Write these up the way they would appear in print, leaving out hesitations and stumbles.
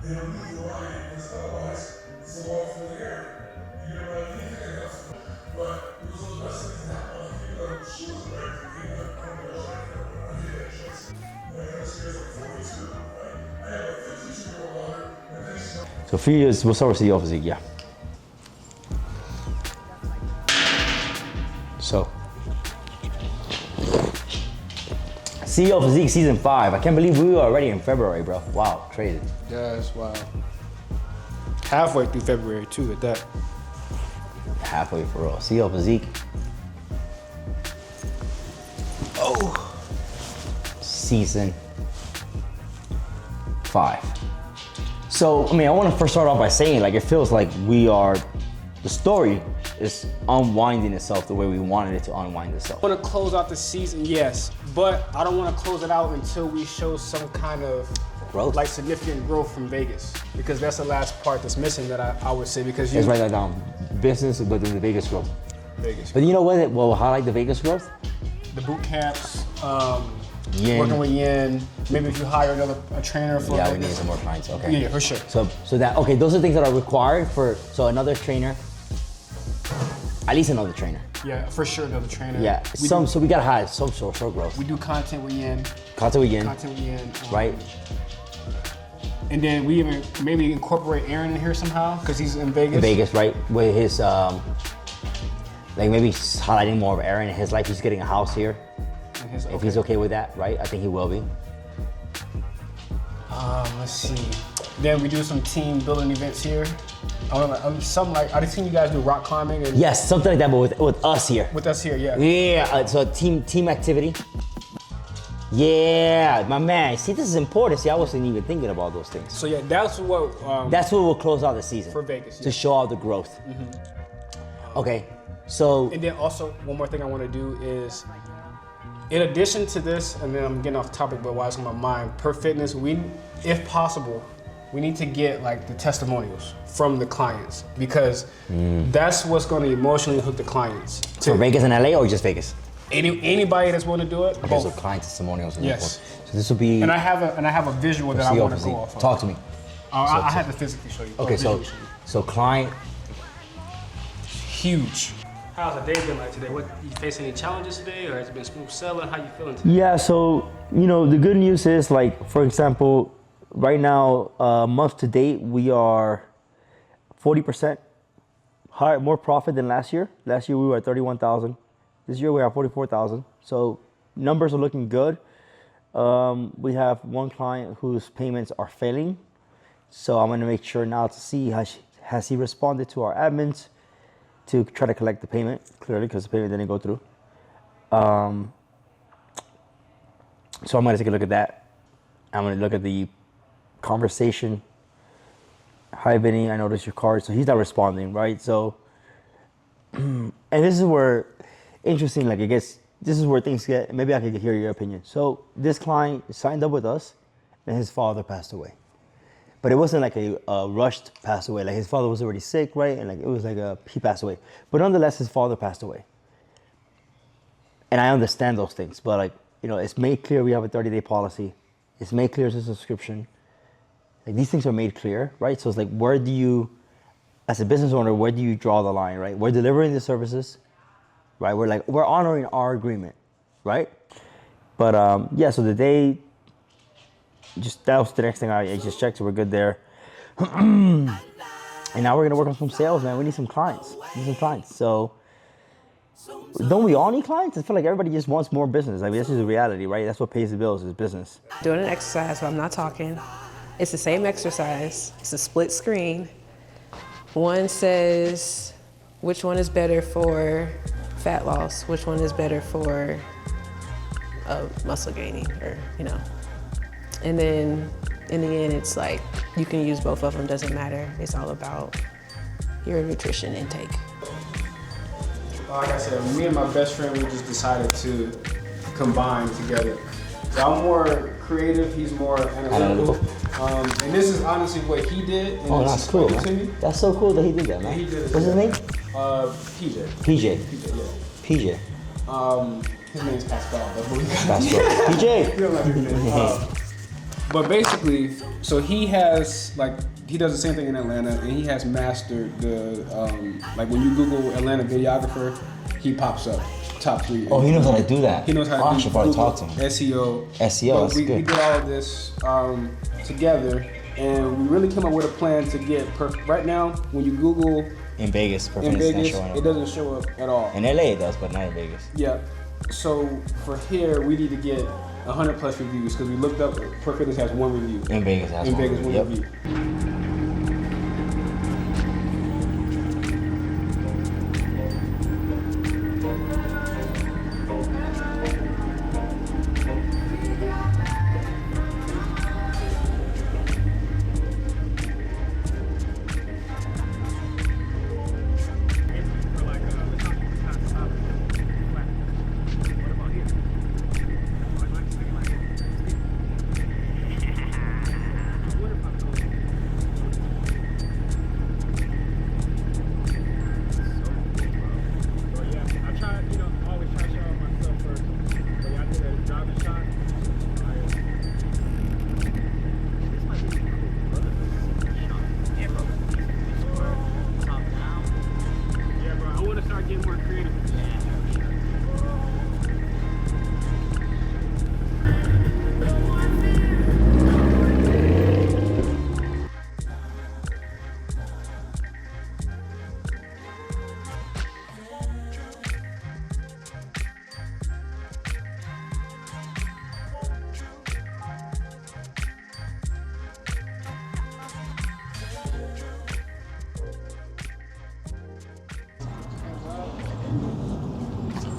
So for you, we'll start with CEO Physique, yeah. So, CEO Physique season 5. I can't believe we were already in February, bro. Wow, crazy. Yeah, that's wild. Halfway through February too at that. Halfway for real. CEO Physique. Oh. Season 5. So, I mean, I want to first start off by saying, like, it feels like the story is unwinding itself the way we wanted it to unwind itself. I want to close out the season, yes, but I don't want to close it out until we show some kind of growth, like significant growth from Vegas, because that's the last part that's missing that I would say, because Let's write that down. Business, but then the Vegas growth. Vegas. But you know what will highlight the Vegas growth? The boot camps, working with Yen, maybe if you hire a trainer for we need some more clients, okay. Yeah, for sure. So those are things that are required so another trainer, at least another trainer. Yeah, for sure, another trainer. Yeah, so we gotta hire some sort of growth. We do content with Yen. Right. And then we even maybe incorporate Aaron in here somehow, because he's in Vegas. In Vegas, right, with his, like maybe highlighting more of Aaron in his life. He's getting a house here. If he's okay with that, right? I think he will be. Let's see. Then we do some team building events here. Something like, I've seen you guys do rock climbing. And yes, something like that, but with us here. With us here, yeah. Yeah, so team activity. Yeah, my man. See, this is important. See, I wasn't even thinking about those things. So yeah, that's what will close out the season. For Vegas. Yeah. To show out the growth. Mm-hmm. Okay, so. And then also, one more thing I want to do is, in addition to this, and then I'm getting off topic, but while it's on my mind, PerFitness, if possible, we need to get like the testimonials from the clients, because that's what's going to emotionally hook the clients. For Vegas and LA, or just Vegas? Anybody that's willing to do it. Okay, both. So client testimonials. Yes. So this will be. And I have a visual that I want to go off of. Talk to me. I had to physically show you. Okay, so client. Huge. How's the day been like today? You face any challenges today, or has it been smooth sailing? How you feeling today? Yeah, so the good news is, like, for example, right now, month to date, we are 40% higher, more profit than last year. Last year we were at 31,000. This year we are 44,000. So numbers are looking good. We have one client whose payments are failing. So I'm gonna make sure now to see has he responded to our admins to try to collect the payment, clearly, because the payment didn't go through. So I'm gonna take a look at that. I'm gonna look at the conversation. Hi, Vinny, I noticed your card. So he's not responding, right? So, and this is where, interesting, like, I guess, this is where things get, maybe I could hear your opinion. So this client signed up with us and his father passed away. But it wasn't like a rushed pass away. Like, his father was already sick, right? And like, it was like he passed away. But nonetheless, his father passed away. And I understand those things, but like, it's made clear we have a 30-day policy. It's made clear it's a subscription. Like, these things are made clear, right? So it's like, where do you, as a business owner, where do you draw the line, right? We're delivering the services, right? We're honoring our agreement, right? But yeah, so the day, that was the next thing I just checked, so we're good there. And now we're gonna work on some sales, man. We need some clients. So don't we all need clients? I feel like everybody just wants more business. Like, this is the reality, right? That's what pays the bills, is business. Doing an exercise, but I'm not talking. It's the same exercise. It's a split screen. One says which one is better for fat loss, which one is better for muscle gaining, or And then in the end, it's like, you can use both of them, doesn't matter. It's all about your nutrition intake. Like I said, me and my best friend, we just decided to combine together. So I'm more creative, he's more analytical. And this is honestly what he did. And that's cool, man. That's so cool that he did that, man. He did. What's his name? PJ. PJ, yeah. PJ. His name's Pascal. Pascal. PJ. But basically, so he has he does the same thing in Atlanta, and he has mastered the when you Google Atlanta videographer, he pops up top 3. Oh, he knows how to do that. He knows how to I do should probably Google talk to him. SEO. SEO, that's we good. did all of this together, and we really came up with a plan to get right now. When you Google In Vegas, in PerFitness Vegas, is not showing up. it doesn't show up at all. In LA it does, but not in Vegas. Yeah. So for here, we need to get 100 plus reviews because we looked up. PerFitness has 1 review. In Vegas, that's In one. Vegas, 1 Yep. review.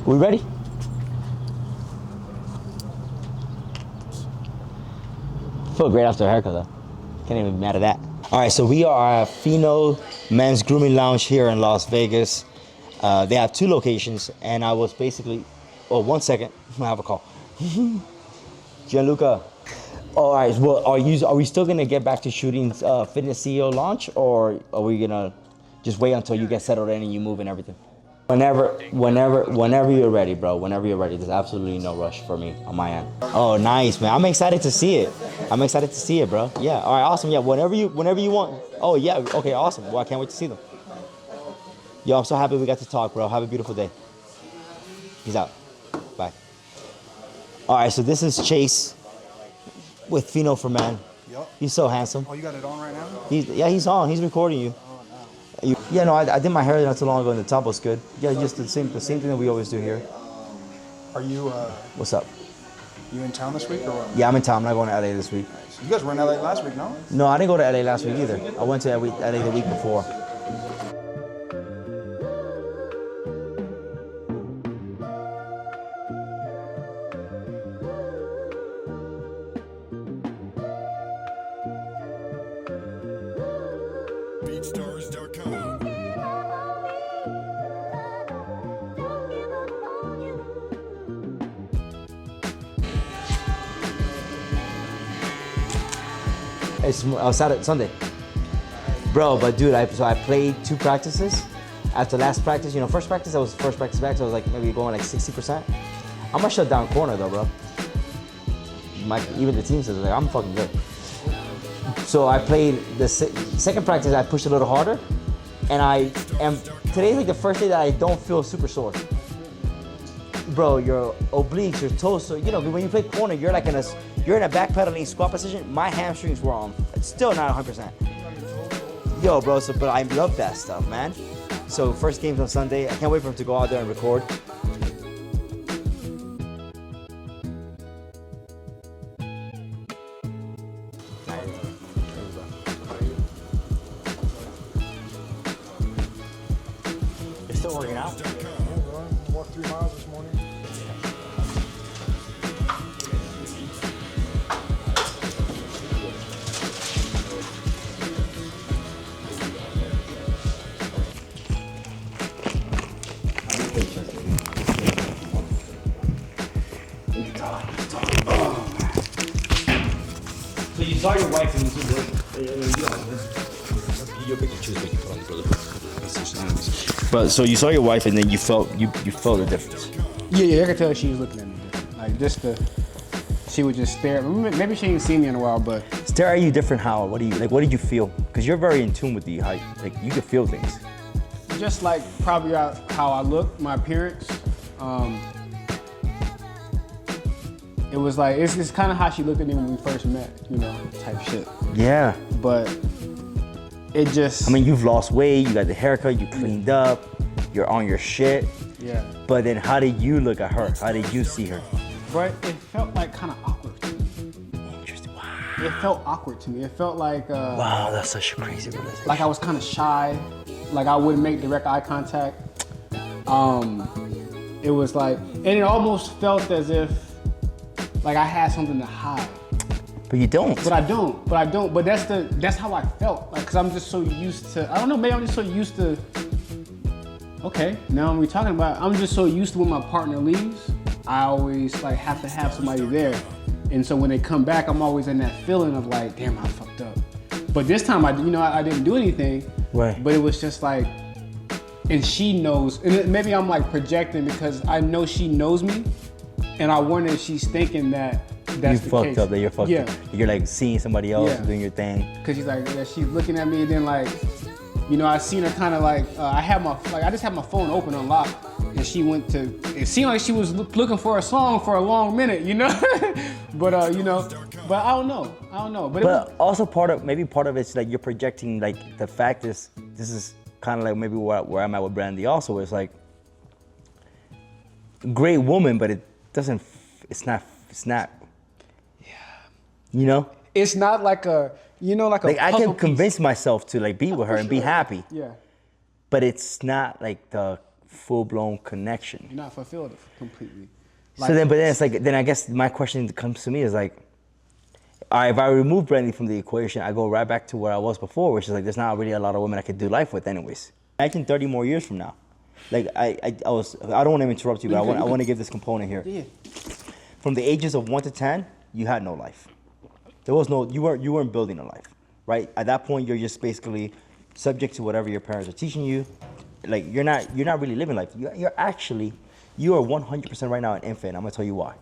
We ready? Feel great after a haircut though. Can't even be mad at that. All right, so we are at Fino Men's Grooming Lounge here in Las Vegas. They have 2 locations, and I was basically, oh, 1 second, I have a call. Gianluca. All right, well, are we still gonna get back to shooting Fitness CEO launch, or are we gonna just wait until you get settled in and you move and everything? Whenever you're ready, bro. Whenever you're ready. There's absolutely no rush for me on my end. Oh, nice, man. I'm excited to see it. I'm excited to see it, bro. Yeah. All right. Awesome. Yeah. Whenever you want. Oh, yeah. Okay. Awesome. Well, I can't wait to see them. Yo, I'm so happy we got to talk, bro. Have a beautiful day. Peace out. Bye. All right. So this is Chase with Fino for Men. Yup. He's so handsome. Oh, you got it on right now? He's on. He's recording you. Yeah, no, I did my hair not too long ago and the top was good. Yeah, just the same thing that we always do here. Are you What's up? you in town this week or what? Yeah, I'm in town. I'm not going to LA this week. You guys were in LA last week, no? No, I didn't go to LA last week either. I went to LA the week before. BeatStars.com. It's Saturday, Sunday. Bro, but dude, I played 2 practices. After last practice, first practice, I was first practice back, so I was like maybe going like 60%. I'm gonna shut down corner though, bro. Even the team says like I'm fucking good. So I played the second practice, I pushed a little harder, and today's like the first day that I don't feel super sore. Bro, your obliques, your toes, so when you play corner, you're in a back pedaling squat position. My hamstrings were on, still not 100%. Yo, bro, but I love that stuff, man. So first game's on Sunday. I can't wait for him to go out there and record. You're still working out? Walked 3 miles this morning. So you saw your wife in the Super Bowl. But so you saw your wife and then you felt the difference. Yeah, I could tell she was looking at me different. Like just the she would just stare. Maybe she ain't seen me in a while, but Stare at you different how? What do you like? What did you feel? Because you're very in tune with the height. Like you can feel things. just like probably how I look, my appearance. It was like, it's kind of how she looked at me when we first met, you know, type shit. Yeah. But it just... I mean, you've lost weight, you got the haircut, you cleaned up, you're on your shit. Yeah. But then how did you look at her? How did you see her? But it felt like kind of awkward to me. Interesting. Wow. It felt awkward to me. It felt like... Wow, that's such a crazy realization. like I was kind of shy. Like I wouldn't make direct eye contact. It was like... And it almost felt as if like I had something to hide. But you don't. But I don't. But that's how I felt. Like, cause I'm just so used to, I don't know, maybe I'm just so used to, okay, now we're talking about, I'm just so used to when my partner leaves, I always like have to have somebody there. And so when they come back, I'm always in that feeling of like, damn, I fucked up. But this time I didn't do anything. Right. But it was just like, and she knows, and maybe I'm like projecting because I know she knows me. And I wonder if she's thinking that that's you the fucked case. up, that you're fucked yeah. up. You're like seeing somebody else doing your thing. Cause she's like, yeah, she's looking at me and then like, you know, I seen her kind of like, I just had my phone open unlocked and she went to, it seemed like she was looking for a song for a long minute, you know? But, you know, but I don't know. But also part of it's like you're projecting like the fact is, this is kind of like maybe where I'm at with Brandy also, it's like, great woman, but it's not, yeah. You know? It's not like a, you know, like a I puzzle can piece. convince myself to like be with her and be sure. happy. Yeah. But it's not like the full-blown connection. You're not fulfilled completely. So then it's like, then I guess my question that comes to me is like, all right, if I remove Brandy from the equation, I go right back to where I was before, which is like, there's not really a lot of women I could do life with anyways. Imagine 30 more years from now. Like I don't want to interrupt you, but I want to give this component here. Yeah. From the ages of 1 to 10, you had no life. There was no, you weren't building a life, right? At that point, you're just basically subject to whatever your parents are teaching you. Like you're not really living life. You are 100% right now an infant. I'm gonna tell you why.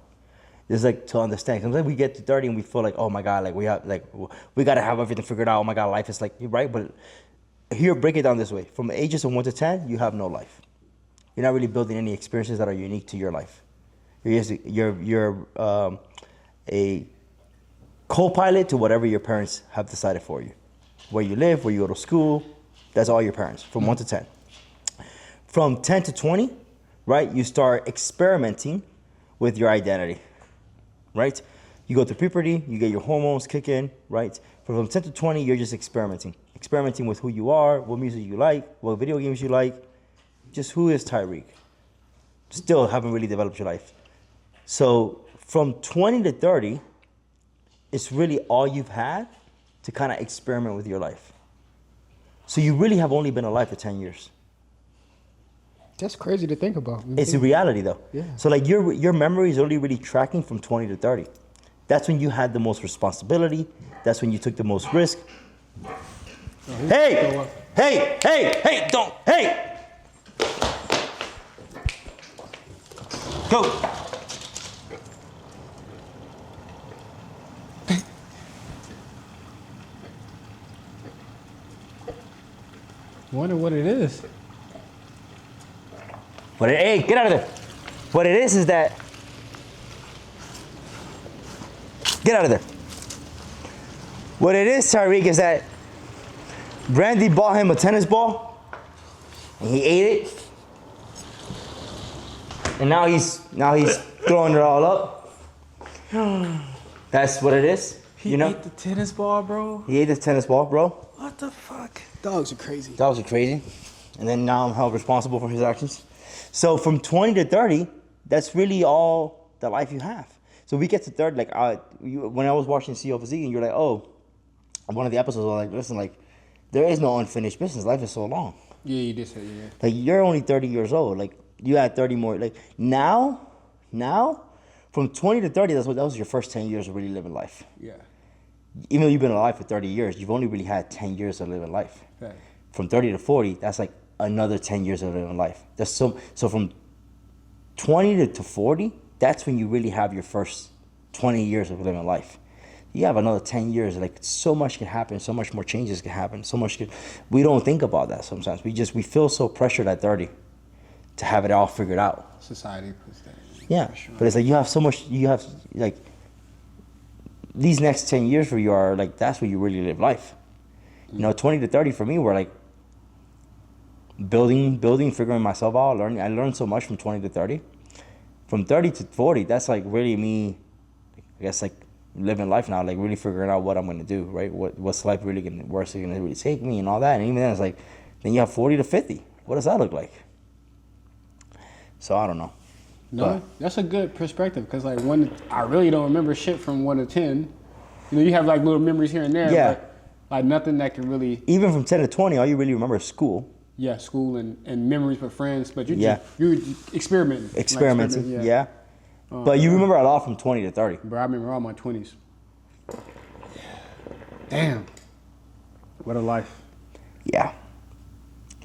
It's like to understand. Sometimes we get to 30 and we feel like, oh my God, like we gotta have everything figured out. Oh my God, life is like, right? But here, break it down this way. From the ages of 1 to 10, you have no life. You're not really building any experiences that are unique to your life. You're a co-pilot to whatever your parents have decided for you. Where you live, where you go to school, that's all your parents, from 1 to 10. From 10 to 20, right, you start experimenting with your identity, right? You go through puberty, you get your hormones kick in, right? From 10 to 20, you're just experimenting with who you are, what music you like, what video games you like, just who is Tyreek. Still haven't really developed your life. So from 20 to 30, it's really all you've had to kind of experiment with your life. So you really have only been alive for 10 years. That's crazy to think about. It's a reality though. Yeah. So like your memory is only really tracking from 20 to 30. That's when you had the most responsibility. That's when you took the most risk. Hey, don't, hey! Go. Wonder what it is. Hey, get out of there. What it is that, get out of there. What it is, Tyreek, is that Brandy bought him a tennis ball and he ate it. And now he's throwing it all up. That's what it is. He ate the tennis ball, bro. He ate the tennis ball, bro. What the fuck? Dogs are crazy. Dogs are crazy. And then now I'm held responsible for his actions. So from 20 to 30, that's really all the life you have. So we get to 30, like when I was watching CEO Physique and you're like, oh, one of the episodes was like, listen, like there is no unfinished business. Life is so long. Yeah, you did say yeah. Like you're only 30 years old. Like you had 30 more. Like now, from 20 to 30, that was your first 10 years of really living life. Yeah. Even though you've been alive for 30 years, you've only really had 10 years of living life. Right. From 30 to 40, that's like another 10 years of living life. So from 20 to 40, that's when you really have your first 20 years of living life. You have another 10 years, like so much can happen, so much more changes can happen, we don't think about that sometimes. We feel so pressured at 30 to have it all figured out. Society puts that. Yeah, but it's like you have like these next 10 years for you are like, that's where you really live life. 20 to 30 for me were like building, figuring myself out, learning. I learned so much from 20 to 30. From 30 to 40, that's like really me, I guess, like living life now, like really figuring out what I'm gonna do, right? What's life really where's it gonna really take me and all that. And even then it's like, then you have 40 to 50. What does that look like? So I don't know. No, that's a good perspective because like I really don't remember shit from 1 to 10. You have like little memories here and there, Yeah. but like nothing that can really. Even from 10 to 20, all you really remember is school. Yeah, school and memories with friends, but you're experimenting. Experimenting, Like, yeah. But you remember a lot from 20 to 30. Bro, I remember all my 20s. Damn. What a life. Yeah.